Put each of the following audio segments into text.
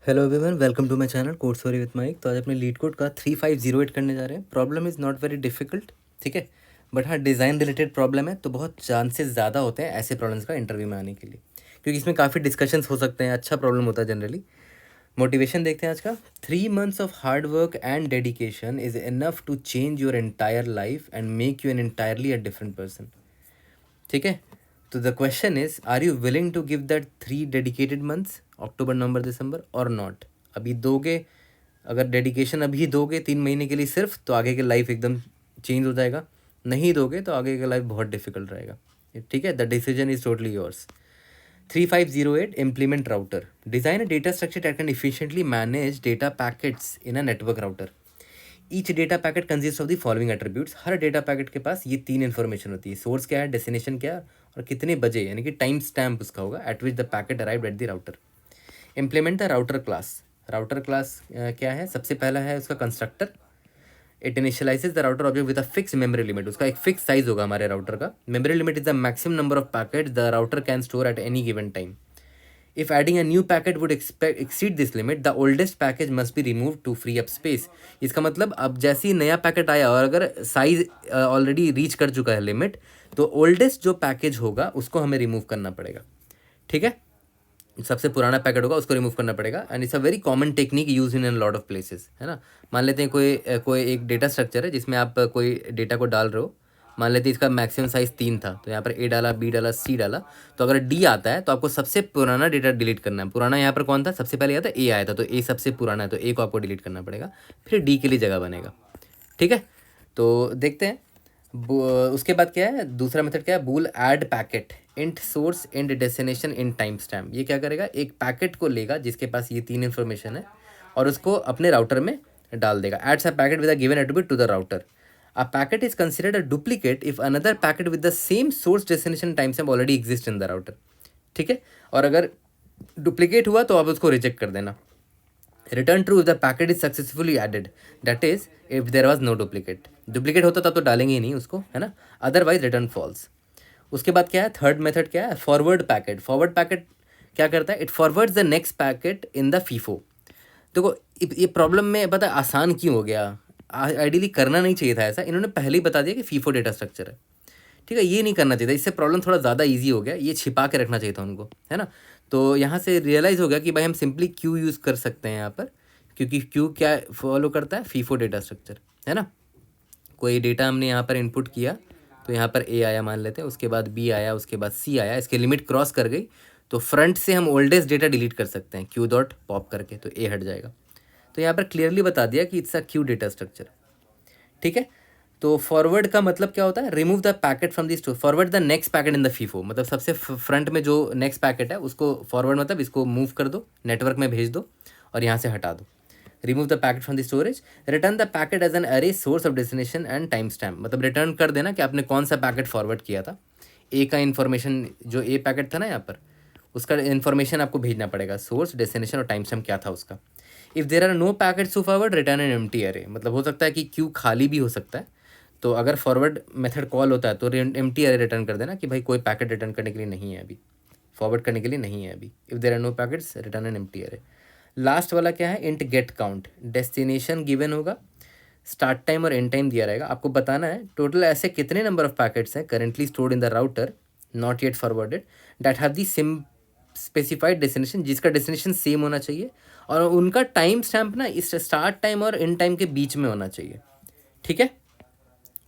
Hello everyone, welcome to my channel code story with Mike. तो आज अपने leet code का 3508 करने जा रहे हैं। Problem is not very difficult, ठीक है, बट हाँ डिज़ाइन रिलेटेड प्रॉब्लम है तो बहुत चांसेस ज़्यादा होते हैं ऐसे प्रॉब्लम्स का इंटरव्यू में आने के लिए, क्योंकि इसमें काफ़ी डिस्कशंस हो सकते हैं। अच्छा प्रॉब्लम होता है जनरली। मोटिवेशन देखते हैं आज का। 3 months of hard work and dedication is enough to change your entire life and make you an entirely a different person. ठीक है, तो the question is, are you willing to give that 3 dedicated months, October November December, और not? अभी दोगे, अगर dedication अभी दोगे 3 महीने के लिए सिर्फ, तो आगे की लाइफ एकदम चेंज हो जाएगा। नहीं दोगे तो आगे का लाइफ बहुत डिफिकल्ट रहेगा। ठीक है, the decision is totally yours. 3508 implement router. Design a data structure that can efficiently manage data packets in a network router. Each data packet consist of the following attributes. Her data packet के पास ये 3 information होती है। Source क्या है, destination क्या है, और कितने बजे, यानी कि टाइम स्टैम्प उसका होगा at which the packet arrived at the router. Implement the router class. Router class क्या है? सबसे पहला है उसका constructor. It initialises the router object with a fix memory limit. उसका एक फिक्स साइज होगा हमारे राउटर का। Memory limit is the maximum number of packet the router can store at any given time. If adding a new packet would exceed this limit, the oldest package must be removed to free up space. इसका मतलब अब जैसे ही नया packet आया और अगर size already reach कर चुका है लिमिट, तो ओल्डेस्ट जो पैकेज होगा उसको हमें रिमूव करना पड़ेगा। ठीक है, सबसे पुराना पैकेट होगा उसको रिमूव करना पड़ेगा। And it's a very common technique use in lot of places, है ना। मान लेते हैं कोई एक डेटा स्ट्रक्चर है जिसमें आप कोई डेटा को डाल रहे हो। मान लेते हैं इसका मैक्सिमम साइज 3 था, तो यहाँ पर ए डाला, बी डाला, सी डाला। तो अगर डी आता है तो आपको सबसे पुराना डेटा डिलीट करना है। पुराना यहाँ पर कौन था? सबसे पहले आया था ए, आया था, तो ए सबसे पुराना है, तो ए को आपको डिलीट करना पड़ेगा, फिर डी के लिए जगह बनेगा। ठीक है, तो देखते हैं। उसके बाद क्या है, दूसरा मेथड क्या है? Bool add packet int source int destination in time stamp. ये क्या करेगा? एक पैकेट को लेगा जिसके पास ये 3 इन्फॉर्मेशन है और उसको अपने राउटर में डाल देगा। Adds a packet with a given attribute to the router. A packet is considered a duplicate if another packet with the same source destination time stamp already exist in the router. ठीक है, और अगर duplicate हुआ तो आप उसको reject कर देना। Return true if the packet is successfully added, that is if there was no duplicate. Duplicate होता तब तो डालेंगे ही नहीं उसको, है ना। Otherwise return false. उसके बाद क्या है? थर्ड मेथड क्या है? Forward packet. फॉरवर्ड पैकेट क्या करता है? It forwards the next packet in the FIFO. देखो, ये प्रॉब्लम में पता है आसान क्यों हो गया? आइडियली करना नहीं चाहिए था ऐसा, इन्होंने पहले ही बता दिया कि फीफो डेटा स्ट्रक्चर है। ठीक है, ये नहीं करना चाहिए था, इससे प्रॉब्लम थोड़ा ज़्यादा ईजी हो गया। ये छिपा के रखना चाहिए था उनको, है ना। तो यहाँ से रियलाइज़ हो गया कि भाई हम सिंपली क्यू यूज़ कर सकते हैं यहाँ पर, क्योंकि क्यू क्या फॉलो करता है? फीफो डेटा स्ट्रक्चर, है ना। कोई डेटा हमने यहाँ पर इनपुट किया, तो यहाँ पर ए आया मान लेते हैं, उसके बाद बी आया, उसके बाद सी आया, इसके लिमिट क्रॉस कर गई, तो फ्रंट से हम ओल्डेस्ट डेटा डिलीट कर सकते हैं क्यू डॉट पॉप करके, तो ए हट जाएगा। तो यहाँ पर क्लियरली बता दिया कि it's a Q data structure. ठीक है, तो फॉरवर्ड का मतलब क्या होता है? Remove the packet from this, forward the next packet in the FIFO. मतलब सबसे फ्रंट में जो नेक्स्ट पैकेट है उसको फॉरवर्ड, मतलब इसको मूव कर दो, नेटवर्क में भेज दो और यहाँ से हटा दो। Remove the packet from the storage, return the packet as an array source of destination and time stamp. मतलब रिटर्न कर देना कि आपने कौन सा पैकेट फॉरवर्ड किया था। ए का इन्फॉर्मेशन, जो ए पैकेट था ना यहाँ पर, उसका इन्फॉर्मेशन आपको भेजना पड़ेगा, सोर्स, डेस्टिनेशन और टाइम स्टैम्प क्या था उसका। If there are no packets to forward, return an empty array. मतलब हो सकता है कि क्यू खाली भी हो सकता है, तो अगर फॉरवर्ड मेथड कॉल होता है तो एम्प्टी अरे रिटर्न कर देना कि भाई कोई पैकेट रिटर्न करने के लिए नहीं है अभी, फॉरवर्ड करने के लिए नहीं है अभी। If there are no packets, return an empty array. Last वाला क्या है? Int get count. Destination given होगा, स्टार्ट टाइम और एंड टाइम दिया रहेगा, आपको बताना है टोटल ऐसे कितने नंबर ऑफ पैकेट्स हैं currently stored in the router not yet forwarded that have the same specified destination, जिसका डेस्टिनेशन सेम होना चाहिए और उनका टाइम स्टैम्प ना इस स्टार्ट टाइम और एंड टाइम के बीच में होना चाहिए। ठीक है,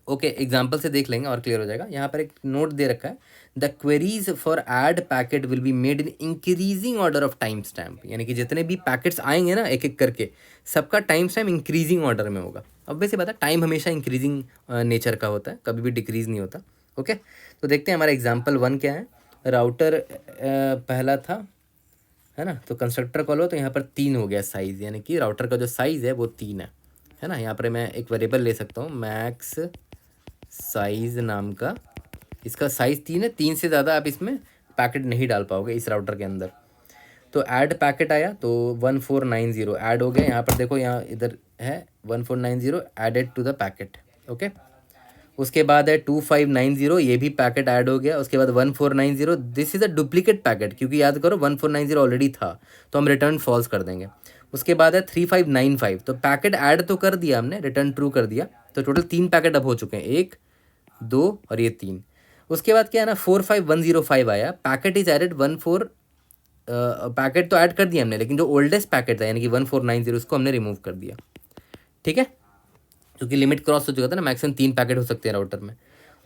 ओके, एग्जाम्पल से देख लेंगे और क्लियर हो जाएगा। यहाँ पर एक नोट दे रखा है, the queries for add packet will be made in increasing order of time stamp. यानी कि जितने भी पैकेट्स आएंगे ना एक एक करके, सबका टाइम स्टैम्प इंक्रीजिंग ऑर्डर में होगा। अब वैसे पता, टाइम हमेशा इंक्रीजिंग नेचर का होता है, कभी भी डिक्रीज नहीं होता। ओके, तो देखते हैं हमारा एग्जाम्पल 1 क्या है। राउटर पहला था, है ना, तो कंस्ट्रक्टर कॉल हो तो यहाँ पर 3 हो गया साइज़, यानी कि राउटर का जो साइज़ है वो 3 है ना। यहाँ पर मैं एक वेरिएबल ले सकता हूँ, मैक्स साइज़ नाम का। इसका साइज़ 3 है, 3 से ज़्यादा आप इसमें पैकेट नहीं डाल पाओगे इस राउटर के अंदर। तो ऐड पैकेट आया तो 1490 ऐड हो गया। यहाँ पर देखो, यहाँ इधर है 1490 added to the packet. Okay, उसके बाद है 2590, ये भी पैकेट ऐड हो गया। उसके बाद 1490, this is a duplicate packet, क्योंकि याद करो 1490 ऑलरेडी था, तो हम रिटर्न फॉल्स कर देंगे। उसके बाद है 3595, तो पैकेट ऐड तो कर दिया हमने, रिटर्न ट्रू कर दिया, तो टोटल 3 पैकेट अब हो चुके हैं, 1 2 और ये 3। उसके बाद क्या है ना, 45105 आया, पैकेट इज एडेड 14, पैकेट तो ऐड कर दिया हमने, लेकिन जो ओल्डेस्ट पैकेट था यानी कि 1490 उसको हमने रिमूव कर दिया। ठीक है, क्योंकि लिमिट क्रॉस हो चुका था ना, मैक्सिमम 3 पैकेट हो सकते हैं राउटर में।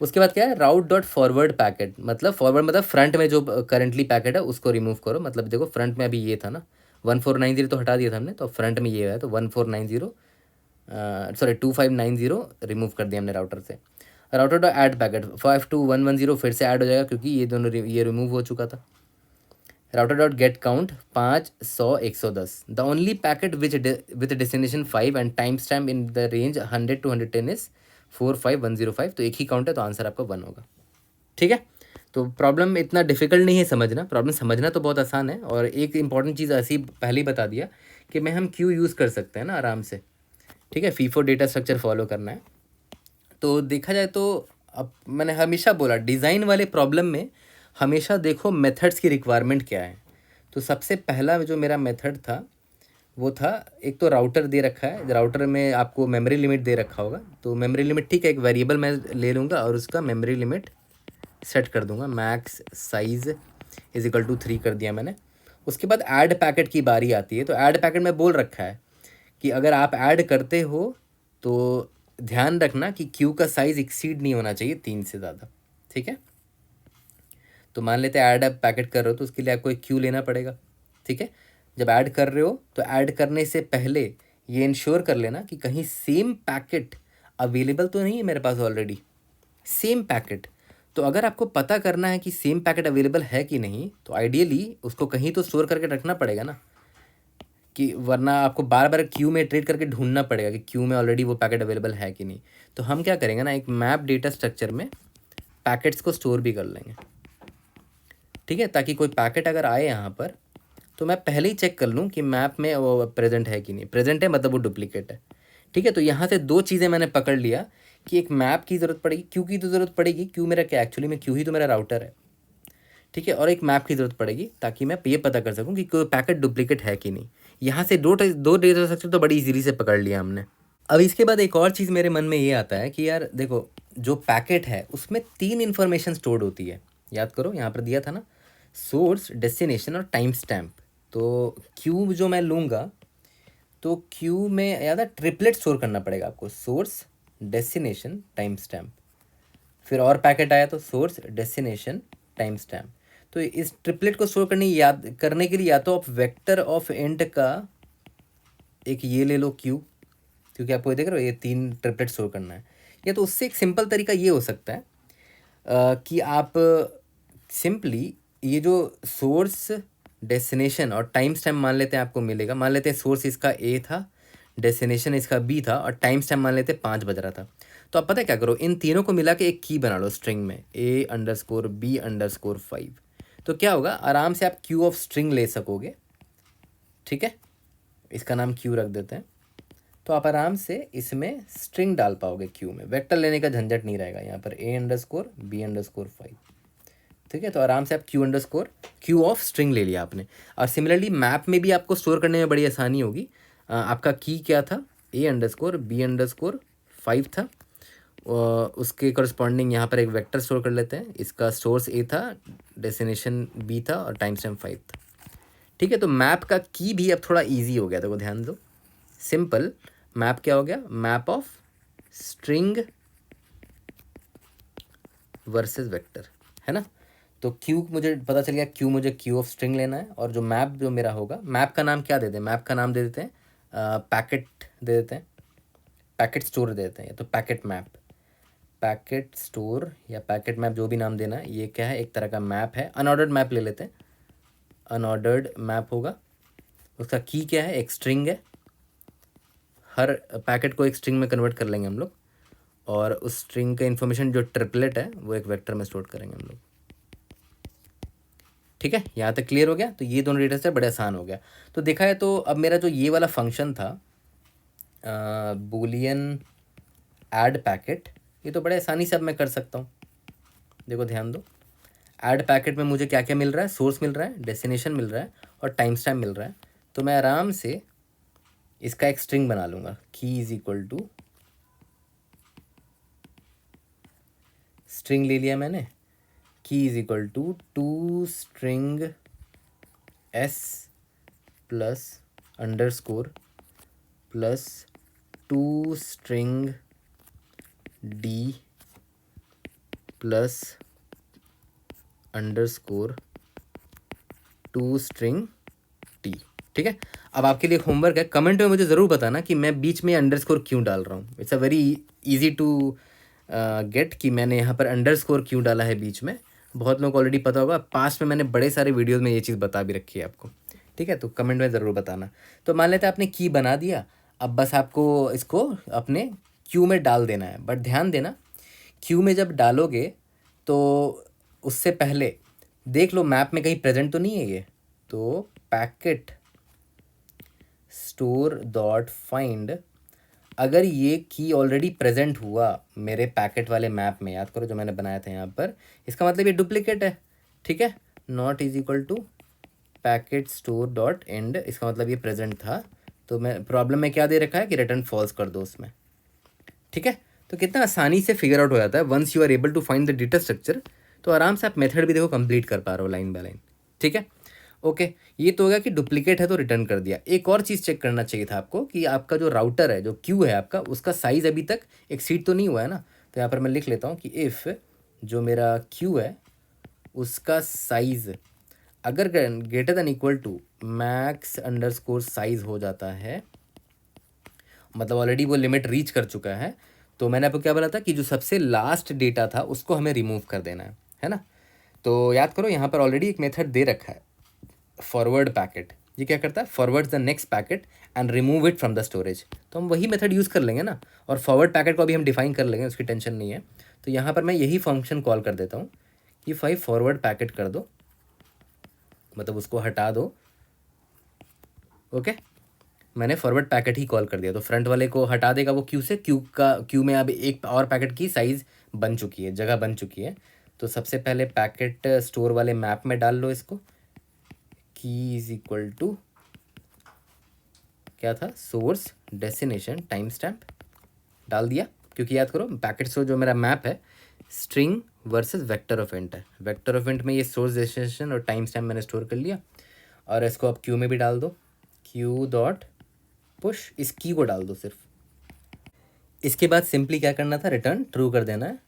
उसके बाद क्या है, राउट डॉट फॉरवर्ड पैकेट, मतलब फॉरवर्ड मतलब फ्रंट में जो करंटली पैकेट है उसको रिमूव करो। मतलब देखो फ्रंट में अभी ये था ना, 1490 तो हटा दिया था हमने, तो फ्रंट में ये है, तो 1490 सॉरी 2590 रिमूव कर दिया हमने राउटर से। राउटर डॉट ऐड पैकेट 52110 फिर से ऐड हो जाएगा, क्योंकि ये दोनों ये रिमूव हो चुका था। Router dot gate count 500 110, the only packet with destination 5 and time stamp in the range 100 to 110 is 45105, तो एक ही काउंट है, तो आंसर आपका 1 होगा। ठीक है, तो प्रॉब्लम इतना डिफिकल्ट नहीं है समझना, प्रॉब्लम समझना तो बहुत आसान है। और एक इंपॉर्टेंट चीज़ ऐसी पहले ही बता दिया कि मैं हम क्यों यूज़ कर सकते हैं ना आराम से। ठीक है, फीफो डेटा स्ट्रक्चर फॉलो करना है। तो देखा जाए तो अब मैंने हमेशा बोला डिज़ाइन वाले प्रॉब्लम में हमेशा देखो मेथड्स की रिक्वायरमेंट क्या है। तो सबसे पहला जो मेरा मेथड था वो था, एक तो राउटर दे रखा है, राउटर में आपको मेमोरी लिमिट दे रखा होगा, तो मेमोरी लिमिट ठीक है, एक वेरिएबल मैं ले लूँगा और उसका मेमोरी लिमिट सेट कर दूंगा, max size is equal to 3 कर दिया मैंने। उसके बाद ऐड पैकेट की बारी आती है, तो ऐड पैकेट में बोल रखा है कि अगर आप ऐड करते हो तो ध्यान रखना कि क्यू का साइज़ एक्सीड नहीं होना चाहिए 3 से ज़्यादा। ठीक है, तो मान लेते हैं ऐड पैकेट कर रहे हो, तो उसके लिए आपको एक क्यू लेना पड़ेगा। ठीक है, जब ऐड कर रहे हो तो ऐड करने से पहले ये इंश्योर कर लेना कि कहीं सेम पैकेट अवेलेबल तो नहीं है मेरे पास ऑलरेडी, सेम पैकेट। तो अगर आपको पता करना है कि सेम पैकेट अवेलेबल है कि नहीं, तो आइडियली उसको कहीं तो स्टोर करके रखना पड़ेगा ना, कि वरना आपको बार बार क्यू में ट्रेड करके ढूंढना पड़ेगा कि क्यू में ऑलरेडी वो पैकेट अवेलेबल है कि नहीं। तो हम क्या करेंगे ना, एक मैप डेटा स्ट्रक्चर में पैकेट्स को स्टोर भी कर लेंगे। ठीक है, ताकि कोई पैकेट अगर आए यहाँ पर तो मैं पहले ही चेक कर लूँ कि मैप में वो प्रेजेंट है कि नहीं, प्रेजेंट है मतलब वो डुप्लीकेट है। ठीक है, तो यहाँ से 2 चीज़ें मैंने पकड़ लिया कि एक मैप की ज़रूरत पड़ेगी, क्यू की तो ज़रूरत पड़ेगी, क्यू मेरा क्या एक्चुअली में क्यू ही तो मेरा राउटर है। ठीक है, और एक मैप की ज़रूरत पड़ेगी ताकि मैं ये पता कर सकूं कि कोई पैकेट डुप्लीकेट है कि नहीं। यहाँ से दो डेटा स्ट्रक्चर तो बड़ी इजीली से पकड़ लिया हमने। अब इसके बाद एक और चीज़ मेरे मन में ये आता है कि यार देखो, जो पैकेट है उसमें 3 इन्फॉर्मेशन स्टोर्ड होती है। याद करो यहाँ पर दिया था ना, सोर्स, डेस्टिनेशन और टाइम स्टैम्प। तो क्यू जो मैं लूँगा, तो क्यू में याद है ट्रिपलेट स्टोर करना पड़ेगा आपको, सोर्स, डेस्टिनेशन, टाइम स्टैम्प। फिर और पैकेट आया तो सोर्स, डेस्टिनेशन, टाइम स्टैम्प। तो इस ट्रिपलेट को स्टोर करने के लिए या तो आप वेक्टर ऑफ एंड का एक ये ले लो क्यू, क्योंकि आपको ये देख रहे हो ये 3 ट्रिपलेट स्टोर करना है। या तो उससे एक सिंपल तरीका ये हो सकता है कि आप सिंपली ये जो सोर्स, डेस्टिनेशन और टाइम स्टैम्प मान लेते हैं आपको मिलेगा। मान लेते हैं सोर्स इसका ए था, डेस्टिनेशन इसका बी था और टाइम स्टैम्प मान लेते हैं 5 बज रहा था। तो आप पता है क्या करो, इन तीनों को मिला के एक की बना लो स्ट्रिंग में, A_B_5। तो क्या होगा, आराम से आप क्यू ऑफ स्ट्रिंग ले सकोगे। ठीक है, इसका नाम क्यू रख देते हैं। तो आप आराम से इसमें स्ट्रिंग डाल पाओगे क्यू में, वेक्टर लेने का झंझट नहीं रहेगा यहाँ पर, A_B_5। ठीक है, तो आराम से आप क्यू ऑफ स्ट्रिंग ले लिया आपने। और सिमिलरली मैप में भी आपको स्टोर करने में बड़ी आसानी होगी। आपका की क्या था, A_B_5 था, उसके करस्पॉन्डिंग यहाँ पर एक वेक्टर स्टोर कर लेते हैं। इसका सोर्स ए था, डेस्टिनेशन बी था और टाइम स्टैम्प 5 था। ठीक है, तो मैप का की भी अब थोड़ा इजी हो गया, देखो ध्यान दो, सिंपल मैप क्या हो गया, map of string versus vector, है ना। तो क्यू मुझे पता चल गया, मुझे क्यू ऑफ स्ट्रिंग लेना है, और जो मैप जो मेरा होगा, मैप का नाम क्या दे दें, मैप का नाम दे देते हैं पैकेट दे देते हैं, पैकेट स्टोर दे देते हैं, या तो पैकेट मैप, पैकेट स्टोर या पैकेट मैप, जो भी नाम देना है। ये क्या है, एक तरह का मैप है, अनऑर्डर्ड मैप ले लेते हैं, अनऑर्डर्ड मैप होगा। उसका की क्या है, एक स्ट्रिंग है, हर पैकेट को एक स्ट्रिंग में कन्वर्ट कर लेंगे हम लोग, और उस स्ट्रिंग का इन्फॉर्मेशन जो ट्रिपलेट है वो एक वेक्टर में स्टोर करेंगे हम लोग। ठीक है, यहाँ तक क्लियर हो गया। तो ये दोनों डेटा से बड़े आसान हो गया। तो देखा है तो अब मेरा जो ये वाला फंक्शन था, बूलियन ऐड पैकेट, ये तो बड़े आसानी से अब मैं कर सकता हूँ। देखो ध्यान दो, ऐड पैकेट में मुझे क्या क्या मिल रहा है, सोर्स मिल रहा है, डेस्टिनेशन मिल रहा है और टाइम स्टैम्प मिल रहा है। तो मैं आराम से इसका एक स्ट्रिंग बना लूँगा, की इज इक्वल टू स्ट्रिंग ले लिया मैंने, key is equal to string S plus underscore plus to string D plus underscore to string T. ठीक है, अब आपके लिए होमवर्क है, कमेंट में मुझे ज़रूर बताना कि मैं बीच में अंडरस्कोर क्यों डाल रहा हूँ। It's a very easy to get कि मैंने यहाँ पर अंडरस्कोर क्यों डाला है बीच में। बहुत लोगों को ऑलरेडी पता होगा, पास्ट में मैंने बड़े सारे वीडियोस में ये चीज़ बता भी रखी है आपको। ठीक है, तो कमेंट में ज़रूर बताना। तो मान लेते हैं आपने की बना दिया, अब बस आपको इसको अपने क्यू में डाल देना है। बट ध्यान देना, क्यू में जब डालोगे तो उससे पहले देख लो मैप में कहीं प्रेजेंट तो नहीं है ये। तो पैकेट स्टोर डॉट फाइंड, अगर ये की ऑलरेडी प्रेजेंट हुआ मेरे पैकेट वाले मैप में, याद करो जो मैंने बनाया था यहाँ पर, इसका मतलब ये डुप्लीकेट है। ठीक है, not is equal to packet store dot end, इसका मतलब ये प्रेजेंट था। तो मैं प्रॉब्लम में क्या दे रखा है कि रिटर्न फॉल्स कर दो उसमें। ठीक है, तो कितना आसानी से फिगर आउट हो जाता है once you are able to find the data structure. तो आराम से आप मेथड भी देखो कंप्लीट कर पा रहे हो लाइन बाय लाइन। ठीक है, ओके, ये तो हो गया कि डुप्लीकेट है तो रिटर्न कर दिया। एक और चीज़ चेक करना चाहिए था आपको कि आपका जो राउटर है, जो क्यू है आपका, उसका साइज़ अभी तक एक्सीड तो नहीं हुआ है ना। तो यहाँ पर मैं लिख लेता हूँ कि इफ़ जो मेरा क्यू है उसका साइज़ अगर greater than equal to max underscore size हो जाता है, मतलब ऑलरेडी वो लिमिट रीच कर चुका है, तो मैंने आपको क्या बोला था कि जो सबसे लास्ट डेटा था उसको हमें रिमूव कर देना है ना। तो याद करो यहाँ पर ऑलरेडी एक मेथड दे रखा है, फॉरवर्ड पैकेट। ये क्या करता है, forward the next packet and remove it from the storage. तो हम वही मेथड यूज़ कर लेंगे ना, और फॉरवर्ड पैकेट को अभी हम डिफाइन कर लेंगे, उसकी टेंशन नहीं है। तो यहाँ पर मैं यही फंक्शन कॉल कर देता हूँ कि फाइव फॉरवर्ड पैकेट कर दो, मतलब उसको हटा दो। ओके, मैंने फॉरवर्ड पैकेट ही कॉल कर दिया, तो फ्रंट वाले को हटा देगा वो क्यू से। क्यू में अब एक और पैकेट की साइज़ बन चुकी है, जगह बन चुकी है। तो सबसे पहले पैकेट स्टोर वाले मैप में डाल लो इसको, की इज इक्वल टू क्या था, सोर्स डेस्टिनेशन टाइम स्टैम्प डाल दिया। क्योंकि याद करो पैकेट स्टोर जो मेरा मैप है string versus vector of int है। वेक्टर ऑफ इंट में ये सोर्स डेस्टिनेशन और टाइम स्टैम्प मैंने स्टोर कर लिया। और इसको अब क्यू में भी डाल दो, क्यू डॉट पुश, इस की को डाल दो सिर्फ। इसके बाद सिंपली क्या करना था, रिटर्न ट्रू कर देना है।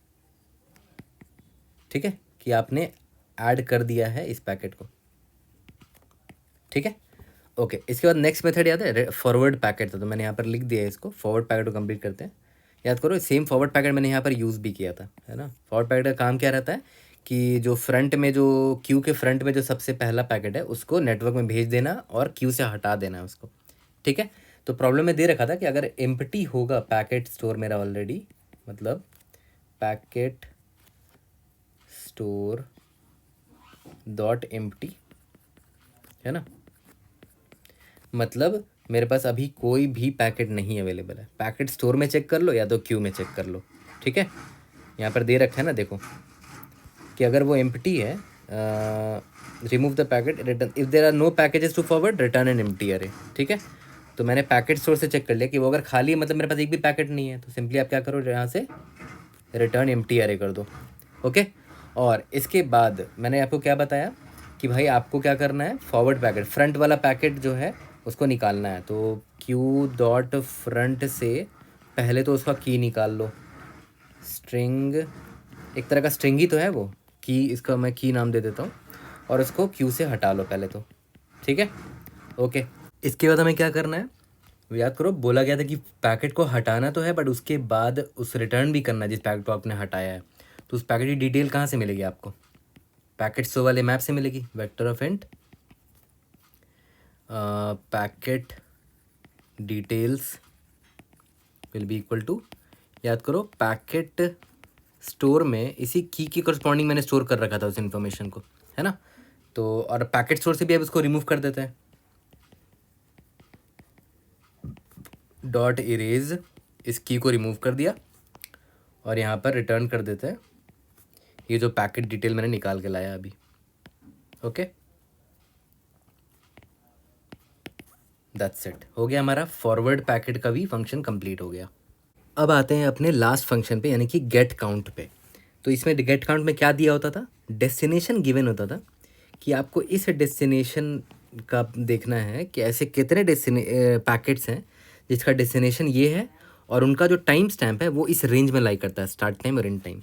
ठीक है, कि आपने ऐड कर दिया है इस पैकेट को। ठीक है, ओके, इसके बाद नेक्स्ट मेथड याद है, फॉरवर्ड पैकेट था, तो मैंने यहाँ पर लिख दिया है इसको। फॉरवर्ड पैकेट को कंप्लीट करते हैं। याद करो सेम फॉरवर्ड पैकेट मैंने यहाँ पर यूज़ भी किया था, है ना। फॉरवर्ड पैकेट का काम क्या रहता है कि जो फ्रंट में, जो क्यू के फ्रंट में जो सबसे पहला पैकेट है उसको नेटवर्क में भेज देना और क्यू से हटा देना उसको। ठीक है, तो प्रॉब्लम में दे रखा था कि अगर एम्प्टी होगा पैकेट स्टोर मेरा ऑलरेडी, मतलब पैकेट स्टोर डॉट एम्प्टी, है ना, मतलब मेरे पास अभी कोई भी पैकेट नहीं अवेलेबल है। पैकेट स्टोर में चेक कर लो या तो क्यू में चेक कर लो। ठीक है, यहाँ पर दे रखा है ना, देखो कि अगर वो एम्प्टी है, remove the packet, return if there are no packages to forward, return an empty array. ठीक है, तो मैंने पैकेट स्टोर से चेक कर लिया कि वो अगर खाली है, मतलब मेरे पास एक भी पैकेट नहीं है, तो सिंपली आप क्या करो, यहाँ से रिटर्न एम्प्टी अरे कर दो। ओके, और इसके बाद मैंने आपको क्या बताया कि भाई आपको क्या करना है, फॉरवर्ड पैकेट, फ्रंट वाला पैकेट जो है उसको निकालना है। तो क्यू डॉट फ्रंट से पहले तो उसका की निकाल लो, स्ट्रिंग, एक तरह का स्ट्रिंग ही तो है वो की, इसका मैं की नाम दे देता हूँ, और उसको क्यू से हटा लो पहले तो। ठीक है, ओके, इसके बाद हमें क्या करना है, याद करो बोला गया था कि पैकेट को हटाना तो है, बट उसके बाद उस रिटर्न भी करना है जिस पैकेट को आपने हटाया है। तो उस पैकेट की डिटेल कहाँ से मिलेगी आपको, पैकेट स्टोर वाले मैप से मिलेगी। Vector of int packet details will be equal to, याद करो पैकेट स्टोर में इसी की करस्पॉन्डिंग मैंने स्टोर कर रखा था उस इन्फॉर्मेशन को, है ना। तो और पैकेट स्टोर से भी अब इसको रिमूव कर देते हैं, डॉट इरेज, इस की को रिमूव कर दिया। और यहाँ पर रिटर्न कर देते हैं ये जो पैकेट डिटेल मैंने निकाल के लाया अभी। ओके, दैट्स इट, हो गया हमारा फॉरवर्ड पैकेट का भी फंक्शन कंप्लीट हो गया। अब आते हैं अपने लास्ट फंक्शन पे, यानी कि गेट काउंट पे। तो इसमें गेट काउंट में क्या दिया होता था, डेस्टिनेशन गिवन होता था कि आपको इस डेस्टिनेशन का देखना है कि ऐसे कितने पैकेट्स हैं जिसका डेस्टिनेशन ये है और उनका जो टाइम स्टैम्प है वो इस रेंज में लाई करता है, स्टार्ट टाइम और एंड टाइम।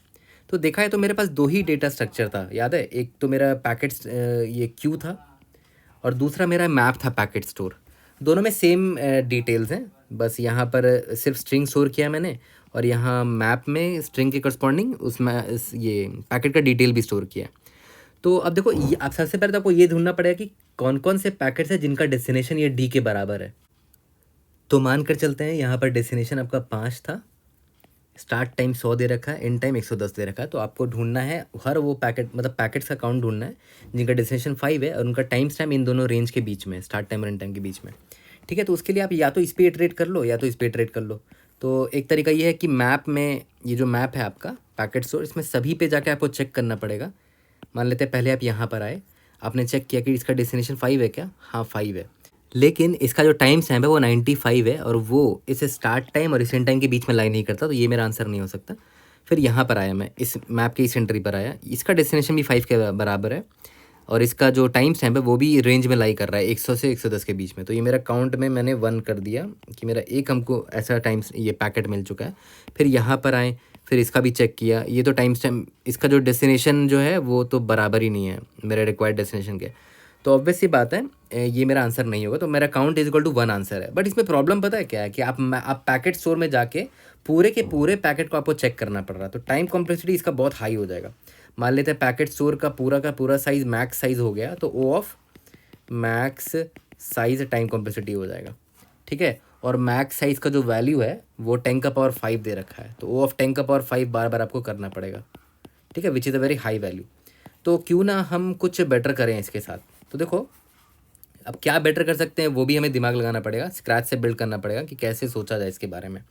तो देखा है तो मेरे पास दो ही डेटा स्ट्रक्चर था, याद है, एक तो मेरा पैकेट्स ये क्यू था और दूसरा मेरा मैप था पैकेट स्टोर। दोनों में सेम डिटेल्स हैं, बस यहाँ पर सिर्फ स्ट्रिंग स्टोर किया मैंने और यहाँ मैप में स्ट्रिंग के करस्पॉन्डिंग उसमें ये पैकेट का डिटेल भी स्टोर किया। तो अब देखो आप सबसे पहले तो आपको ये ढूंढना पड़ेगा कि कौन कौन से पैकेट्स हैं जिनका डेस्टिनेशन ये डी के बराबर है। तो मान कर चलते हैं यहाँ पर डेस्टिनेशन आपका 5 था, स्टार्ट टाइम 100 दे रखा है, एंड टाइम 110 दे रखा है। तो आपको ढूंढना है हर वो पैकेट, मतलब पैकेट्स का काउंट ढूंढना है जिनका डेस्टिनेशन 5 है और उनका टाइम स्टैम्प इन दोनों रेंज के बीच में, स्टार्ट टाइम और एंड टाइम के बीच में। ठीक है, तो उसके लिए आप या तो इस पर इटरेट कर लो या तो इस पर इटरेट कर लो। तो एक तरीका ये है कि मैप में, ये जो मैप है आपका पैकेट स्टोर, इसमें सभी पे जाके आपको चेक करना पड़ेगा। मान लेते हैं पहले आप यहाँ पर आए, आपने चेक किया कि इसका डेस्टिनेशन 5 है क्या, हाँ 5 है, लेकिन इसका जो टाइम स्टैम्प है वो 95 है और वो इस स्टार्ट टाइम और इस एंड टाइम के बीच में लाई नहीं करता, तो ये मेरा आंसर नहीं हो सकता। फिर यहाँ पर आया मैं, इस मैप के इस एंट्री पर आया, इसका डेस्टिनेशन भी 5 के बराबर है और इसका जो टाइम स्टैम्प है वो भी रेंज में लाई कर रहा है 100 से 110 के बीच में। तो ये मेरा काउंट में मैंने 1 कर दिया कि मेरा एक हमको ऐसा टाइम ये पैकेट मिल चुका है। फिर यहाँ पर आए, फिर इसका भी चेक किया, ये तो टाइम स्टैम्प, इसका जो डेस्टिनेशन जो है वो तो बराबर ही नहीं है मेरे रिक्वायर्ड डेस्टिनेशन के। तो ऑब्वियस सी बात है ये मेरा आंसर नहीं होगा, तो मेरा count is equal to 1 answer है। बट इसमें प्रॉब्लम पता है क्या है कि आप पैकेट स्टोर में जाके पूरे के पूरे पैकेट को आपको चेक करना पड़ रहा है, तो टाइम कॉम्प्लेक्सिटी इसका बहुत हाई हो जाएगा। मान लेते हैं पैकेट स्टोर का पूरा साइज मैक्स साइज हो गया, तो O of max size time complexity हो जाएगा। ठीक है, और मैक्स साइज का जो वैल्यू है वो 10⁻5 दे रखा है, तो ओ ऑफ 10⁻5 बार बार आपको करना पड़ेगा। ठीक है, which is a very high value. तो क्यों ना हम कुछ बेटर करें इसके साथ। तो देखो अब क्या बेटर कर सकते हैं वो भी हमें दिमाग लगाना पड़ेगा, स्क्रैच से बिल्ड करना पड़ेगा कि कैसे सोचा जाए इसके बारे में।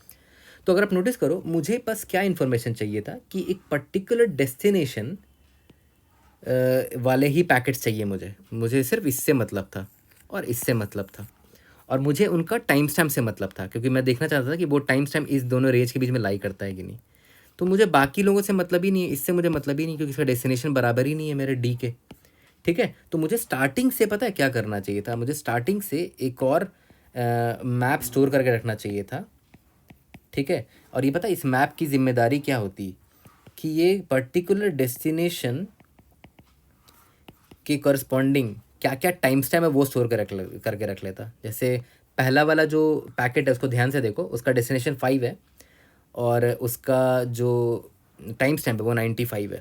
तो अगर आप नोटिस करो, मुझे बस क्या इन्फॉर्मेशन चाहिए था कि एक पर्टिकुलर डेस्टिनेशन वाले ही पैकेट्स चाहिए मुझे सिर्फ इससे मतलब था और इससे मतलब था, और मुझे उनका टाइम स्टैम्प से मतलब था, क्योंकि मैं देखना चाहता था कि वो टाइम स्टैम्प इस दोनों रेंज के बीच में लाई करता है कि नहीं। तो मुझे बाकी लोगों से मतलब ही नहीं है, इससे मुझे मतलब ही नहीं, क्योंकि इसका डेस्टिनेशन बराबर ही नहीं है मेरे डी के। ठीक है, तो मुझे स्टार्टिंग से पता है क्या करना चाहिए था, मुझे स्टार्टिंग से एक और मैप स्टोर करके रखना चाहिए था। ठीक है, और ये पता है इस मैप की जिम्मेदारी क्या होती कि ये पर्टिकुलर डेस्टिनेशन के करस्पॉन्डिंग क्या क्या टाइम स्टैम्प है वो स्टोर करके रख लेता। जैसे पहला वाला जो पैकेट है उसको ध्यान से देखो, उसका डेस्टिनेशन 5 है और उसका जो टाइम स्टैम्प है वो 95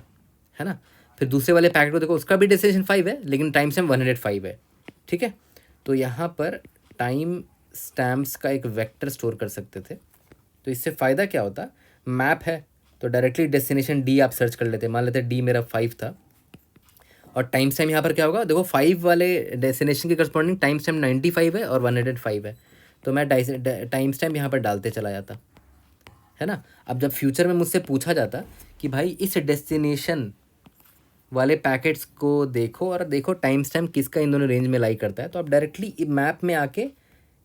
है ना। फिर दूसरे वाले पैकेट को देखो, उसका भी डेस्टिनेशन 5 है लेकिन टाइम स्टैम्प 105 है। ठीक है, तो यहाँ पर टाइम स्टैम्प्स का एक वेक्टर स्टोर कर सकते थे। तो इससे फ़ायदा क्या होता, मैप है तो डायरेक्टली डेस्टिनेशन डी आप सर्च कर लेते, मान लेते डी मेरा 5 था और टाइम स्टैम्प यहाँ पर क्या होगा, देखो 5 वाले डेस्टिनेशन के करस्पॉन्डिंग टाइम स्टैम्प 95 है और 105 है, तो मैं टाइम स्टैम्प यहाँ पर डालते चला जाता, है ना। अब जब फ्यूचर में मुझसे पूछा जाता कि भाई इस डेस्टिनेशन वाले पैकेट्स को देखो और देखो टाइम स्टैम्प किसका इन दोनों रेंज में लाई करता है, तो आप डायरेक्टली मैप में आके